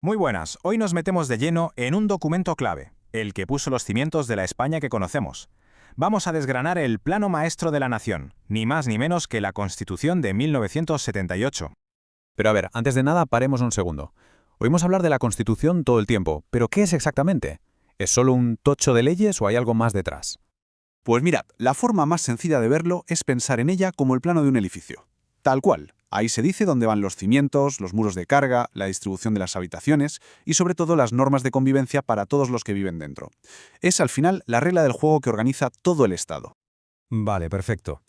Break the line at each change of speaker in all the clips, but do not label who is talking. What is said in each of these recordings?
Muy buenas, hoy nos metemos de lleno en un documento clave, el que puso los cimientos de la España que conocemos. Vamos a desgranar el plano maestro de la nación, ni más ni menos que la Constitución de 1978.
Pero a ver, antes de nada, paremos un segundo. Oímos hablar de la Constitución todo el tiempo, pero ¿qué es exactamente? ¿Es solo un tocho de leyes o hay algo más detrás?
Pues mirad, la forma más sencilla de verlo es pensar en ella como el plano de un edificio. Tal cual. Ahí se dice dónde van los cimientos, los muros de carga, la distribución de las habitaciones y sobre todo las normas de convivencia para todos los que viven dentro. Es al final la regla del juego que organiza todo el Estado.
Vale, perfecto.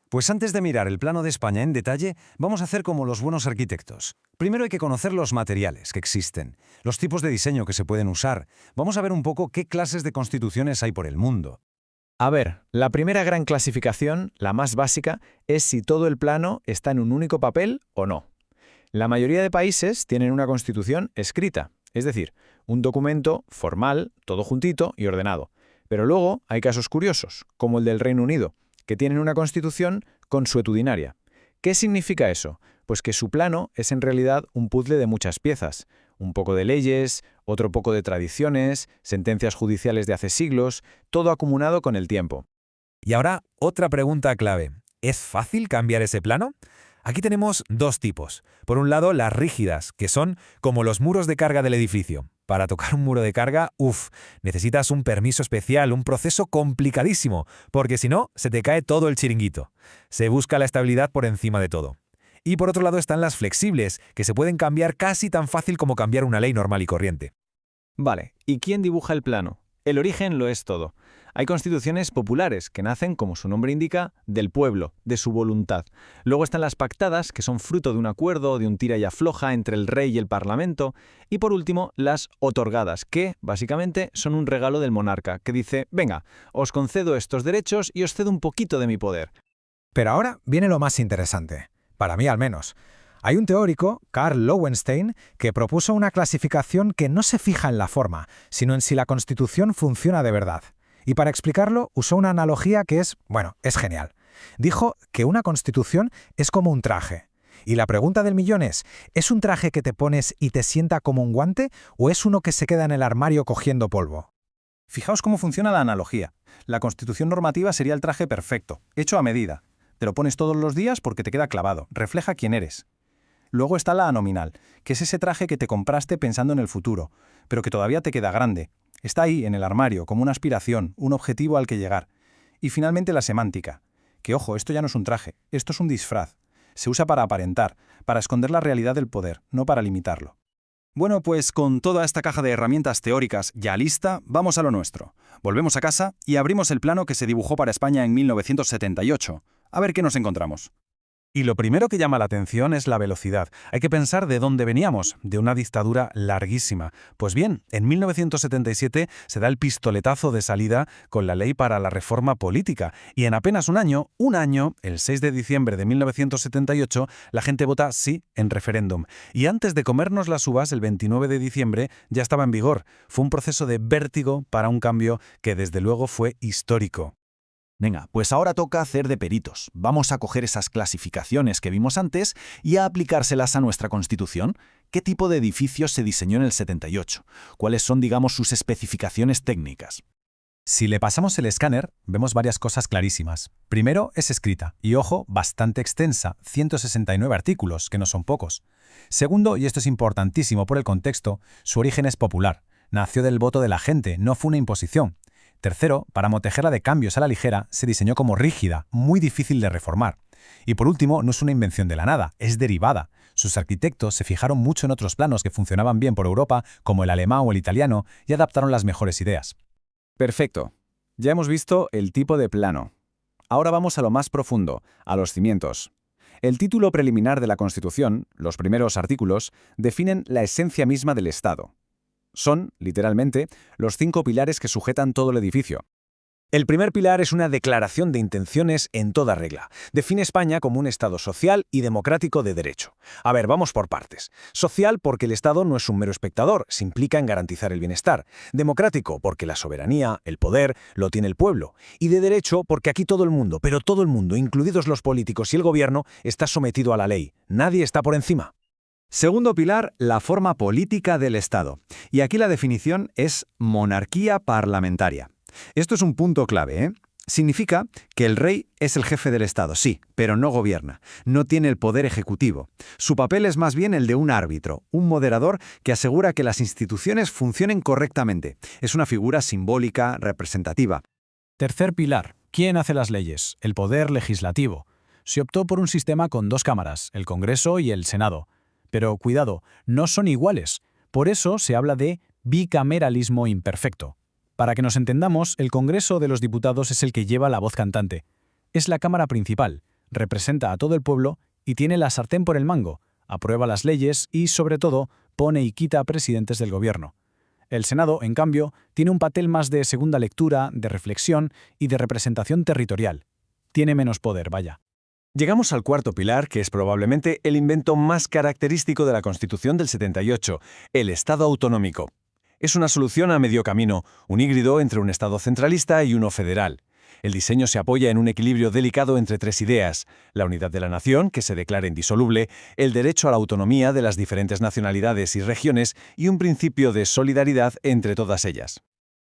Pues antes de mirar el plano de España en detalle, vamos a hacer como los buenos arquitectos. Primero hay que conocer los materiales que existen, los tipos de diseño que se pueden usar. Vamos a ver un poco qué clases de constituciones hay por el mundo.
A ver, la primera gran clasificación, la más básica, es si todo el plano está en un único papel o no. La mayoría de países tienen una constitución escrita, es decir, un documento formal, todo juntito y ordenado. Pero luego hay casos curiosos, como el del Reino Unido, que tienen una constitución consuetudinaria. ¿Qué significa eso? Pues que su plano es en realidad un puzzle de muchas piezas. Un poco de leyes, otro poco de tradiciones, sentencias judiciales de hace siglos, todo acumulado con el tiempo.
Y ahora, otra pregunta clave. ¿Es fácil cambiar ese plano? Aquí tenemos dos tipos. Por un lado, las rígidas, que son como los muros de carga del edificio. Para tocar un muro de carga, necesitas un permiso especial, un proceso complicadísimo, porque si no, se te cae todo el chiringuito. Se busca la estabilidad por encima de todo. Y por otro lado están las flexibles, que se pueden cambiar casi tan fácil como cambiar una ley normal y corriente.
Vale, ¿y quién dibuja el plano? El origen lo es todo. Hay constituciones populares que nacen, como su nombre indica, del pueblo, de su voluntad. Luego están las pactadas, que son fruto de un acuerdo o de un tira y afloja entre el rey y el parlamento. Y por último, las otorgadas, que, básicamente, son un regalo del monarca, que dice, venga, os concedo estos derechos y os cedo un poquito de mi poder.
Pero ahora viene lo más interesante, para mí al menos. Hay un teórico, Karl Lowenstein, que propuso una clasificación que no se fija en la forma, sino en si la Constitución funciona de verdad. Y para explicarlo, usó una analogía que es genial. Dijo que una Constitución es como un traje. Y la pregunta del millón ¿es un traje que te pones y te sienta como un guante o es uno que se queda en el armario cogiendo polvo?
Fijaos cómo funciona la analogía. La Constitución normativa sería el traje perfecto, hecho a medida. Te lo pones todos los días porque te queda clavado, refleja quién eres. Luego está la anominal, que es ese traje que te compraste pensando en el futuro, pero que todavía te queda grande. Está ahí, en el armario, como una aspiración, un objetivo al que llegar. Y finalmente la semántica, que ojo, esto ya no es un traje, esto es un disfraz. Se usa para aparentar, para esconder la realidad del poder, no para limitarlo. Bueno, pues con toda esta caja de herramientas teóricas ya lista, vamos a lo nuestro. Volvemos a casa y abrimos el plano que se dibujó para España en 1978. A ver qué nos encontramos. Y lo primero que llama la atención es la velocidad. Hay que pensar de dónde veníamos, de una dictadura larguísima. Pues bien, en 1977 se da el pistoletazo de salida con la ley para la reforma política. Y en apenas un año, el 6 de diciembre de 1978, la gente vota sí en referéndum. Y antes de comernos las uvas, el 29 de diciembre, ya estaba en vigor. Fue un proceso de vértigo para un cambio que desde luego fue histórico.
Venga, pues ahora toca hacer de peritos. Vamos a coger esas clasificaciones que vimos antes y a aplicárselas a nuestra Constitución. ¿Qué tipo de edificios se diseñó en el 78? ¿Cuáles son, digamos, sus especificaciones técnicas?
Si le pasamos el escáner, vemos varias cosas clarísimas. Primero, es escrita, y ojo, bastante extensa, 169 artículos, que no son pocos. Segundo, y esto es importantísimo por el contexto, su origen es popular. Nació del voto de la gente, no fue una imposición. Tercero, para protegerla de cambios a la ligera, se diseñó como rígida, muy difícil de reformar. Y por último, no es una invención de la nada, es derivada. Sus arquitectos se fijaron mucho en otros planos que funcionaban bien por Europa, como el alemán o el italiano, y adaptaron las mejores ideas.
Perfecto. Ya hemos visto el tipo de plano. Ahora vamos a lo más profundo, a los cimientos. El título preliminar de la Constitución, los primeros artículos, definen la esencia misma del Estado. Son, literalmente, los 5 pilares que sujetan todo el edificio. El primer pilar es una declaración de intenciones en toda regla. Define España como un Estado social y democrático de derecho. A ver, vamos por partes. Social porque el Estado no es un mero espectador, se implica en garantizar el bienestar. Democrático porque la soberanía, el poder, lo tiene el pueblo. Y de derecho porque aquí todo el mundo, pero todo el mundo, incluidos los políticos y el gobierno, está sometido a la ley. Nadie está por encima.
Segundo pilar, la forma política del Estado. Y aquí la definición es monarquía parlamentaria. Esto es un punto clave, ¿eh? Significa que el rey es el jefe del Estado, sí, pero no gobierna, no tiene el poder ejecutivo. Su papel es más bien el de un árbitro, un moderador que asegura que las instituciones funcionen correctamente. Es una figura simbólica, representativa.
Tercer pilar. ¿Quién hace las leyes? El poder legislativo. Se optó por un sistema con dos cámaras, el Congreso y el Senado. Pero cuidado, no son iguales. Por eso se habla de bicameralismo imperfecto. Para que nos entendamos, el Congreso de los Diputados es el que lleva la voz cantante. Es la Cámara principal, representa a todo el pueblo y tiene la sartén por el mango, aprueba las leyes y, sobre todo, pone y quita a presidentes del gobierno. El Senado, en cambio, tiene un papel más de segunda lectura, de reflexión y de representación territorial. Tiene menos poder, vaya.
Llegamos al cuarto pilar, que es probablemente el invento más característico de la Constitución del 78, el Estado autonómico. Es una solución a medio camino, un híbrido entre un Estado centralista y uno federal. El diseño se apoya en un equilibrio delicado entre tres ideas: la unidad de la nación, que se declara indisoluble, el derecho a la autonomía de las diferentes nacionalidades y regiones y un principio de solidaridad entre todas ellas.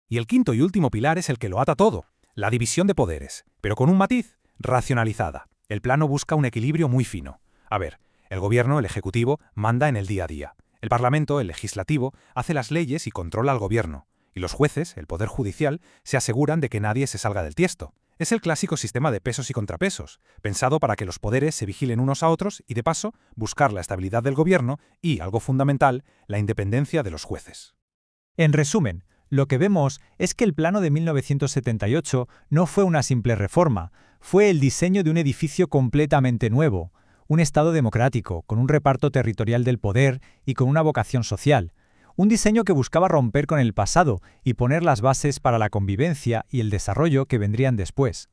Y el quinto y último pilar es el que lo ata todo, la división de poderes, pero con un matiz: racionalizada. El plano busca un equilibrio muy fino. A ver, el gobierno, el ejecutivo, manda en el día a día. El Parlamento, el legislativo, hace las leyes y controla al gobierno. Y los jueces, el poder judicial, se aseguran de que nadie se salga del tiesto. Es el clásico sistema de pesos y contrapesos, pensado para que los poderes se vigilen unos a otros y, de paso, buscar la estabilidad del gobierno y, algo fundamental, la independencia de los jueces.
En resumen, lo que vemos es que el plano de 1978 no fue una simple reforma, fue el diseño de un edificio completamente nuevo, un Estado democrático, con un reparto territorial del poder y con una vocación social. Un diseño que buscaba romper con el pasado y poner las bases para la convivencia y el desarrollo que vendrían después.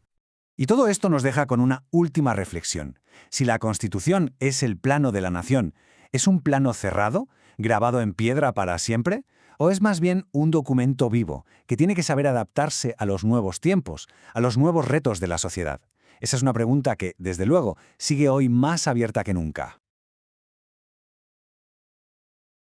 Y todo esto nos deja con una última reflexión. Si la Constitución es el plano de la nación, ¿es un plano cerrado, grabado en piedra para siempre? ¿O es más bien un documento vivo, que tiene que saber adaptarse a los nuevos tiempos, a los nuevos retos de la sociedad? Esa es una pregunta que, desde luego, sigue hoy más abierta que nunca.